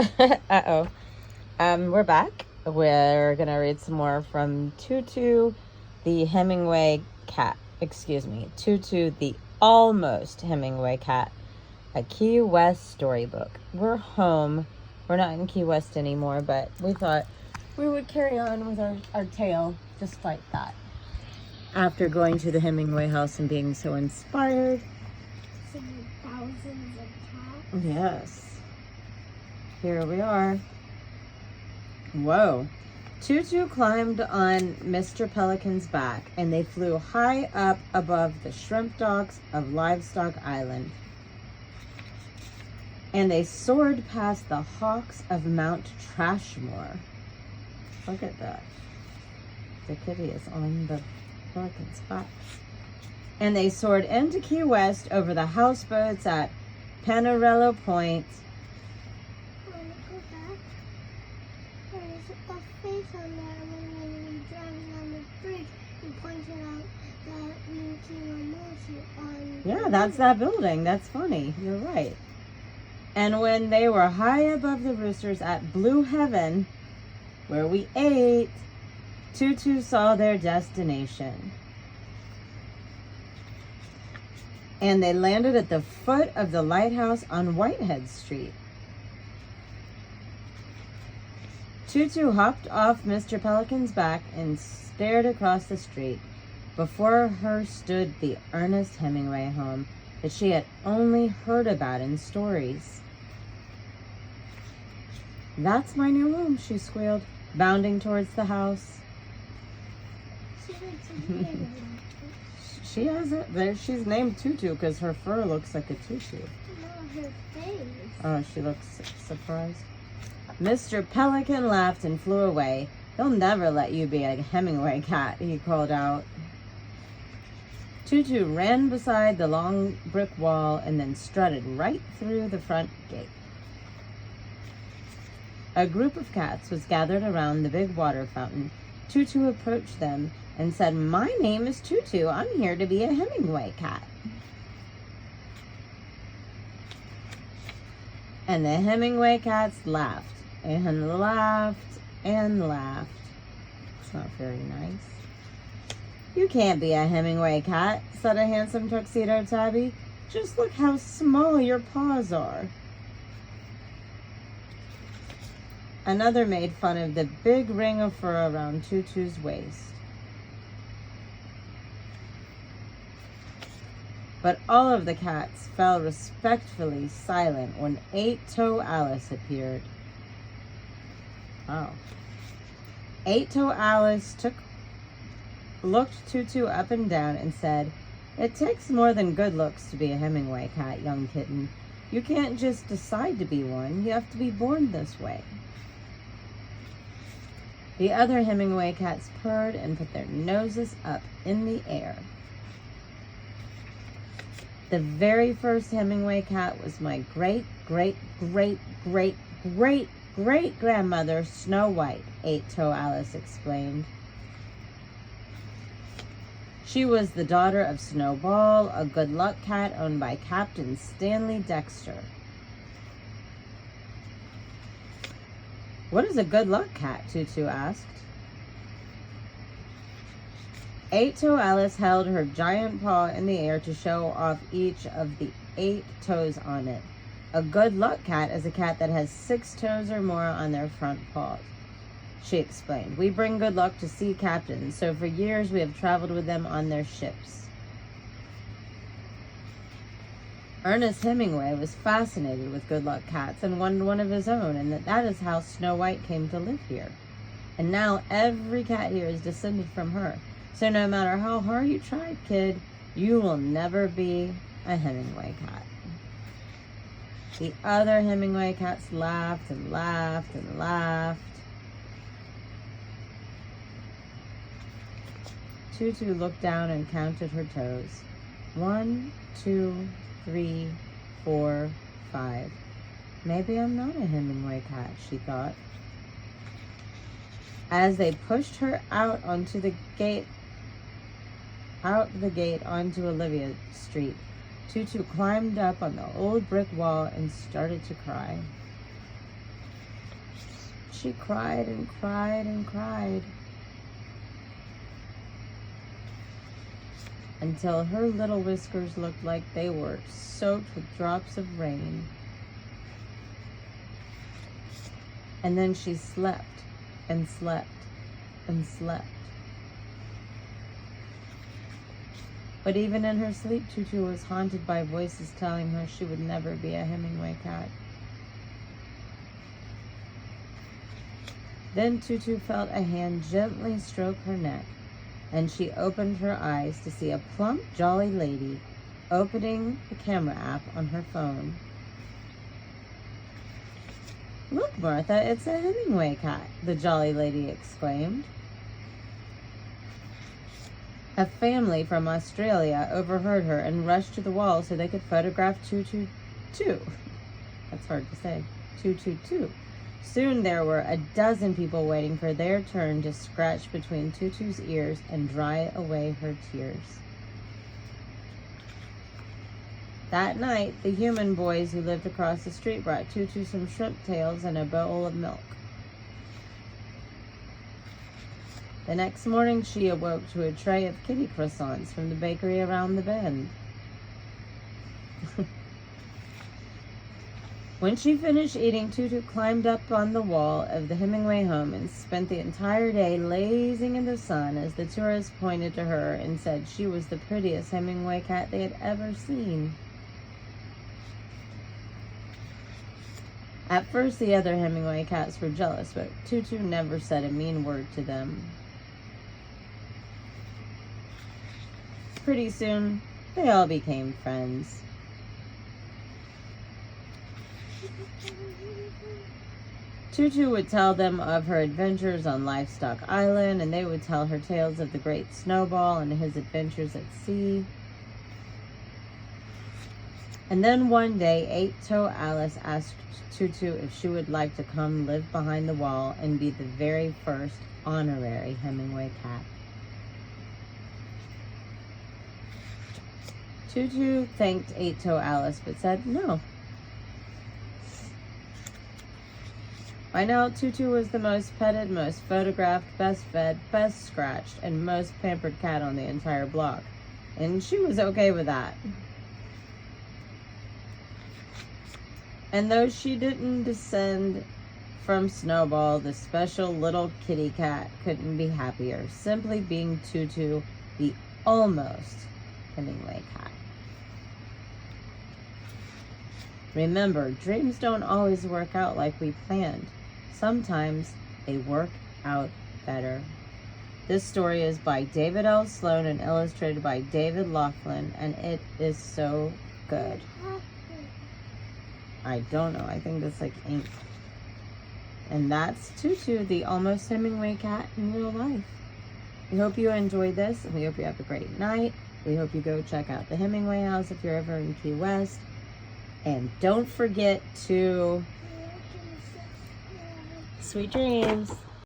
Uh-oh. We're back. We're gonna read some more from Tutu, the Hemingway cat. Excuse me, Tutu, the almost Hemingway cat. A Key West storybook. We're home. We're not in Key West anymore, but we thought we would carry on with our tale just like that. After going to the Hemingway house and being so inspired. Seeing thousands of cats. Yes. Here we are. Whoa. Tutu climbed on Mr. Pelican's back, and they flew high up above the shrimp docks of Livestock Island. And they soared past the hawks of Mount Trashmore. Look at that. The kitty is on the pelican's back. And they soared into Key West over the houseboats at Panarello Point. There's a face on there when we were driving on the bridge and pointed out that we came on. Yeah, that's that building. That's funny. You're right. And when they were high above the roosters at Blue Heaven, where we ate, Tutu saw their destination. And they landed at the foot of the lighthouse on Whitehead Street. Tutu hopped off Mr. Pelican's back and stared across the street. Before her stood the Ernest Hemingway home that she had only heard about in stories. "That's my new home," she squealed, bounding towards the house. She has it there. She's named Tutu because her fur looks like a tutu. No, her face. Oh, she looks surprised. Mr. Pelican laughed and flew away. "They'll never let you be a Hemingway cat," he called out. Tutu ran beside the long brick wall and then strutted right through the front gate. A group of cats was gathered around the big water fountain. Tutu approached them and said, "My name is Tutu. I'm here to be a Hemingway cat." And the Hemingway cats laughed and laughed and laughed. It's not very nice. "You can't be a Hemingway cat," said a handsome tuxedo tabby. "Just look how small your paws are." Another made fun of the big ring of fur around Tutu's waist. But all of the cats fell respectfully silent when Eight-Toe Alice appeared. Oh. Eight-Toe Alice looked Tutu up and down and said, "It takes more than good looks to be a Hemingway cat, young kitten. You can't just decide to be one. You have to be born this way." The other Hemingway cats purred and put their noses up in the air. "The very first Hemingway cat was my great-great-great-great-great-grandmother, Snow White," Eight-Toe Alice explained. "She was the daughter of Snowball, a good-luck cat owned by Captain Stanley Dexter." "What is a good-luck cat?" Tutu asked. Eight-Toe Alice held her giant paw in the air to show off each of the 8 toes on it. "A good-luck cat is a cat that has 6 toes or more on their front paws," she explained. "We bring good luck to sea captains, so for years we have traveled with them on their ships." Ernest Hemingway was fascinated with good-luck cats and wanted one of his own, and that is how Snow White came to live here. And now every cat here is descended from her. So no matter how hard you try, kid, you will never be a Hemingway cat. The other Hemingway cats laughed and laughed and laughed. Tutu looked down and counted her toes. 1, 2, 3, 4, 5. Maybe I'm not a Hemingway cat, she thought. As they pushed her out the gate onto Olivia Street, Tutu climbed up on the old brick wall and started to cry. she cried and cried and cried until her little whiskers looked like they were soaked with drops of rain. And then she slept and slept and slept. But even in her sleep, Tutu was haunted by voices telling her she would never be a Hemingway cat. Then Tutu felt a hand gently stroke her neck, and she opened her eyes to see a plump, jolly lady opening the camera app on her phone. "Look, Martha, it's a Hemingway cat," the jolly lady exclaimed. A family from Australia overheard her and rushed to the wall so they could photograph Tutu too. That's hard to say. Tutu too. Soon there were a dozen people waiting for their turn to scratch between Tutu's ears and dry away her tears. That night, the human boys who lived across the street brought Tutu some shrimp tails and a bowl of milk. The next morning, she awoke to a tray of kitty croissants from the bakery around the bend. When she finished eating, Tutu climbed up on the wall of the Hemingway home and spent the entire day lazing in the sun as the tourists pointed to her and said she was the prettiest Hemingway cat they had ever seen. At first, the other Hemingway cats were jealous, but Tutu never said a mean word to them. Pretty soon, they all became friends. Tutu would tell them of her adventures on Livestock Island, and they would tell her tales of the Great Snowball and his adventures at sea. And then one day, Eight-Toe Alice asked Tutu if she would like to come live behind the wall and be the very first honorary Hemingway cat. Tutu thanked Eight-Toe Alice, but said no. By now, Tutu was the most petted, most photographed, best fed, best scratched, and most pampered cat on the entire block. And she was okay with that. And though she didn't descend from Snowball, the special little kitty cat couldn't be happier, simply being Tutu, the almost Hemingway cat. Remember, dreams don't always work out like we planned. Sometimes they work out better. This story is by David L. Sloan and illustrated by David Laughlin, and it is so good. I don't know. I think that's like ink. And that's Tutu, the almost Hemingway cat in real life. We hope you enjoyed this, and we hope you have a great night. We hope you go check out the Hemingway house if you're ever in Key West. And don't forget to... Sweet dreams.